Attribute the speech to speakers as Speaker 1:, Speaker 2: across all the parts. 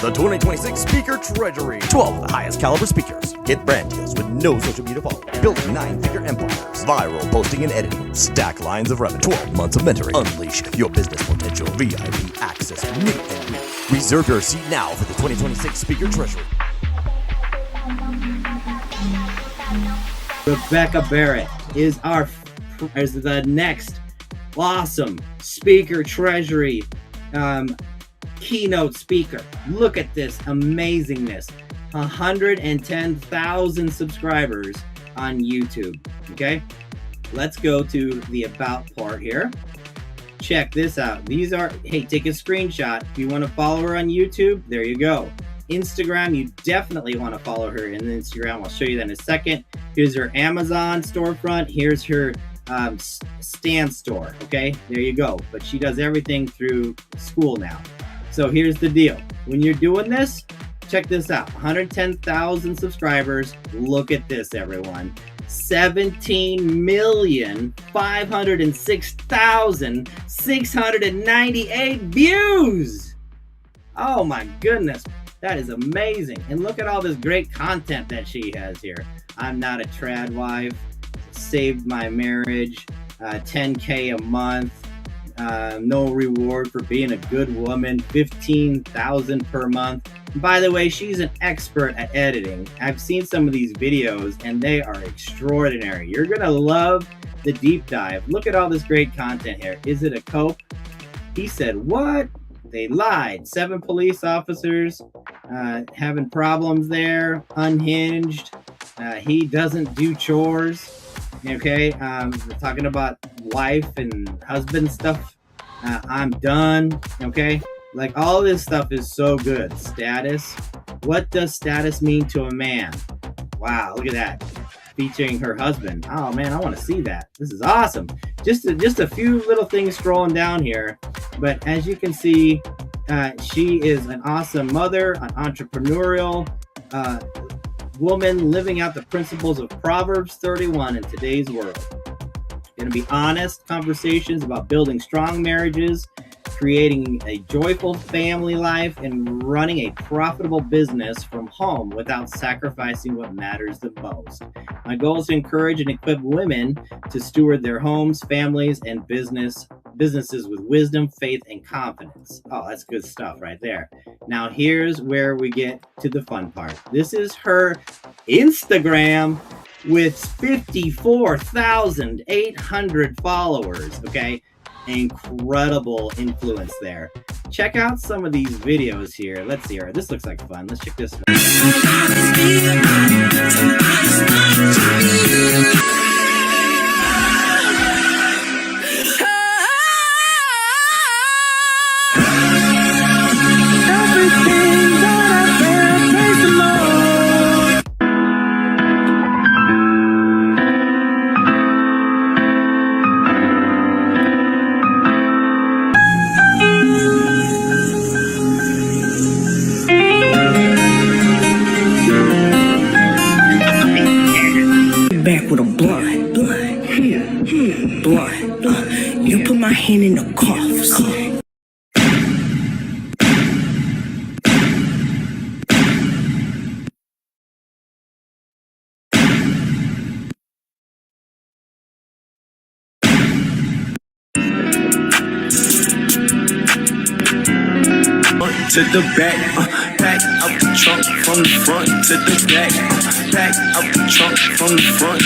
Speaker 1: The 2026 Speaker Treasury. 12 of the highest caliber speakers. Get brand deals with no social media following. Building 9-figure empires. Viral posting and editing. Stack lines of revenue. 12 months of mentoring. Unleash your business potential. VIP access. Meet and greet. Reserve your seat now for the 2026 Speaker Treasury.
Speaker 2: Rebecca Barrett is the next awesome Speaker Treasury keynote speaker. Look at this amazingness. 110,000 subscribers on YouTube. Okay, let's go to the about part here. Check this out. These are, hey, take a screenshot. If you want to follow her on YouTube, there you go. Instagram, you definitely want to follow her in Instagram. I'll show you that in a second. Here's her Amazon storefront. Here's her stand store. Okay, there you go. But she does everything through school now. So here's the deal. When you're doing this, check this out. 110,000 subscribers. Look at this, everyone. 17,506,698 views. Oh my goodness. That is amazing. And look at all this great content that she has here. I'm not a trad wife. Saved my marriage. 10K a month. No reward for being a good woman. 15,000 per month. By the way, she's an expert at editing. I've seen some of these videos and they are extraordinary. You're gonna love the deep dive. Look at all this great content here. Is it a cope? He said, what? They lied. 7 police officers having problems there. Unhinged. He doesn't do chores. Okay, we're talking about wife and husband stuff. I'm done. Okay, like all this stuff is so good. Status. What does status mean to a man? Wow, look at that. Featuring her husband. Oh man, I want to see that. This is awesome. Just a few little things scrolling down here, but as you can see, she is an awesome mother, an entrepreneurial woman living out the principles of Proverbs 31 in today's world. Going to be honest conversations about building strong marriages, creating a joyful family life, and running a profitable business from home without sacrificing what matters the most. My goal is to encourage and equip women to steward their homes, families, and businesses with wisdom, faith, and confidence. Oh, that's good stuff right there. Now, here's where we get to the fun part. This is her Instagram with 54,800 followers, okay? Incredible influence there. Check out some of these videos here. Let's see her. This looks like fun. Let's check this one.
Speaker 3: Back with a blunt. You put my hand in the cuffs.
Speaker 4: To the back, back out the trunk from the front to the back, back out the trunk from the front.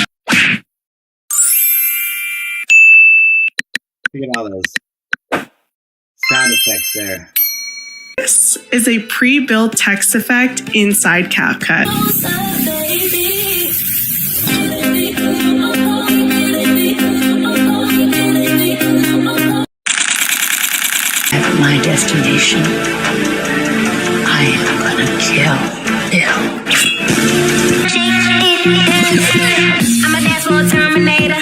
Speaker 2: Look at all those sound effects there.
Speaker 5: This is a pre-built text effect inside CapCut.
Speaker 3: At my destination, I am gonna kill them.
Speaker 6: I'm a dance floor terminator.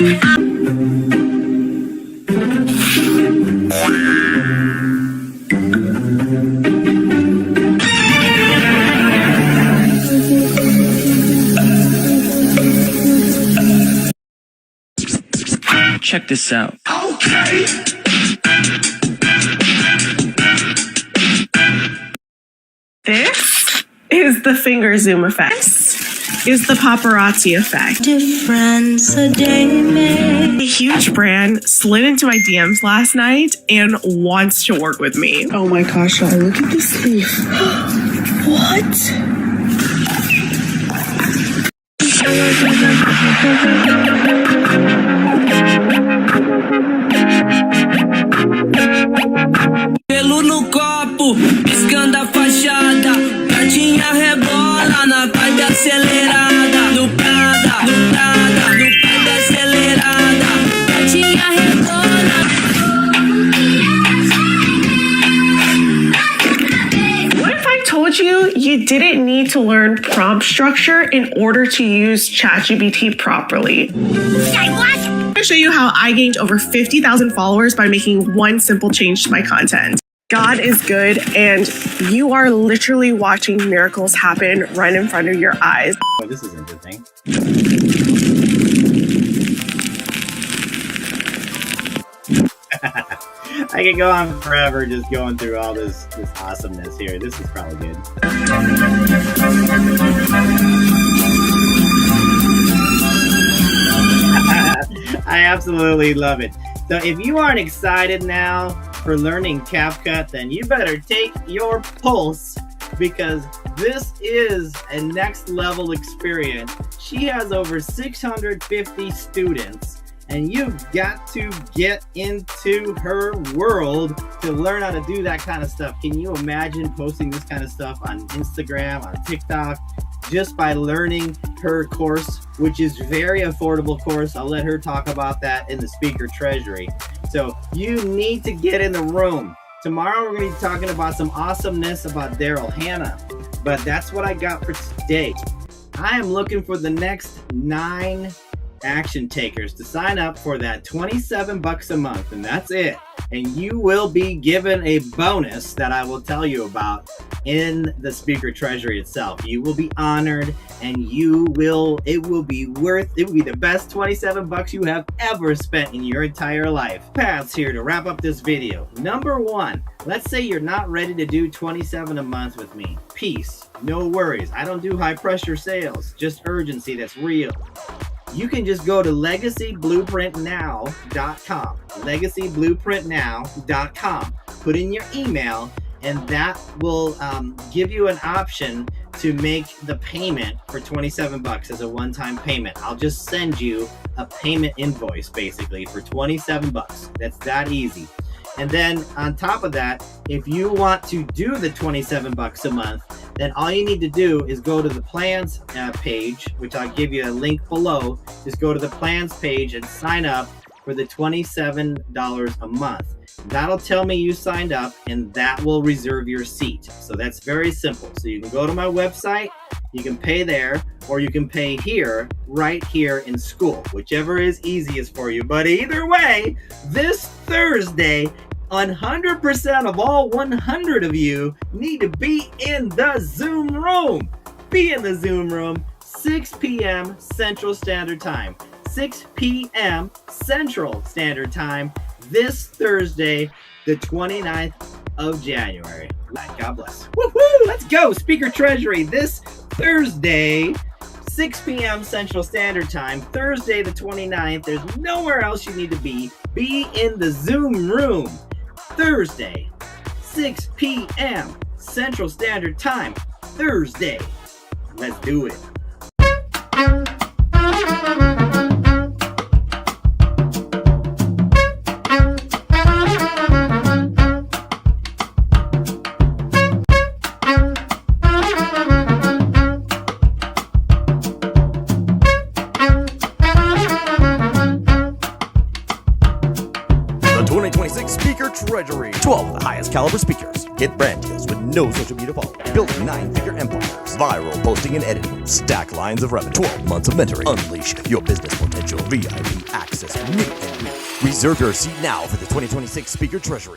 Speaker 4: Check this out.
Speaker 3: Okay.
Speaker 5: This is the finger zoom effect. This is the paparazzi effect.
Speaker 3: Difference a day made.
Speaker 5: A huge brand slid into my DMs last night and wants to work with me.
Speaker 3: Oh my gosh, y'all, look at this leaf. What?
Speaker 7: Pelo no copo, piscando a fachada. Gatinha rebola na vibe acelerada. No Prada, no Prada, no vibe acelerada. Gatinha rebola.
Speaker 5: What if I told you you didn't need to learn prompt structure in order to use ChatGPT properly?
Speaker 6: Say what?
Speaker 5: I'm going to show you how I gained over 50,000 followers by making one simple change to my content. God is good, and you are literally watching miracles happen right in front of your eyes.
Speaker 2: Oh, this is interesting. I could go on forever just going through all this awesomeness here. This is probably good. I absolutely love it. So if you aren't excited now for learning CapCut, then you better take your pulse, because this is a next level experience. She has over 650 students, and you've got to get into her world to learn how to do that kind of stuff. Can you imagine posting this kind of stuff on Instagram, on TikTok, just by learning her course, which is very affordable course. I'll let her talk about that in the speaker treasury. So you need to get in the room. Tomorrow we're going to be talking about some awesomeness about Daryl Hannah, but that's what I got for today. I am looking for the next 9 action takers to sign up for that $27 a month, and that's it. And you will be given a bonus that I will tell you about in the speaker treasury itself. You will be honored, and it will be the best $27 you have ever spent in your entire life. Paths here to wrap up this video. Number 1, let's say you're not ready to do $27 a month with me. Peace, no worries. I don't do high pressure sales, just urgency that's real. You can just go to legacyblueprintnow.com, legacyblueprintnow.com, put in your email, and that will give you an option to make the payment for $27 as a one-time payment. I'll just send you a payment invoice basically for $27. That's that easy. And then on top of that, if you want to do the $27 a month, then all you need to do is go to the plans page, which I'll give you a link below. Just go to the plans page and sign up for the $27 a month. That'll tell me you signed up, and that will reserve your seat. So that's very simple. So you can go to my website, you can pay there, or you can pay here, right here in school, whichever is easiest for you. But either way, this Thursday, 100% of all 100 of you need to be in the Zoom room. Be in the Zoom room, 6 p.m. Central Standard Time. 6 p.m. Central Standard Time this Thursday, the 29th of January. God bless. Woohoo! Let's go. Speaker Treasury this Thursday, 6 p.m. Central Standard Time, Thursday the 29th. There's nowhere else you need to be. Be in the Zoom room. Thursday, 6 p.m. Central Standard Time, Thursday. Let's do it.
Speaker 1: The 2026 Speaker Treasury. 12 of the highest caliber speakers. Get brand deals with no social media follow. Building 9-figure empires. Viral posting and editing. Stack lines of revenue. 12 months of mentoring. Unleash your business potential. VIP access. Meet and greet. Reserve your seat now for the 2026 Speaker Treasury.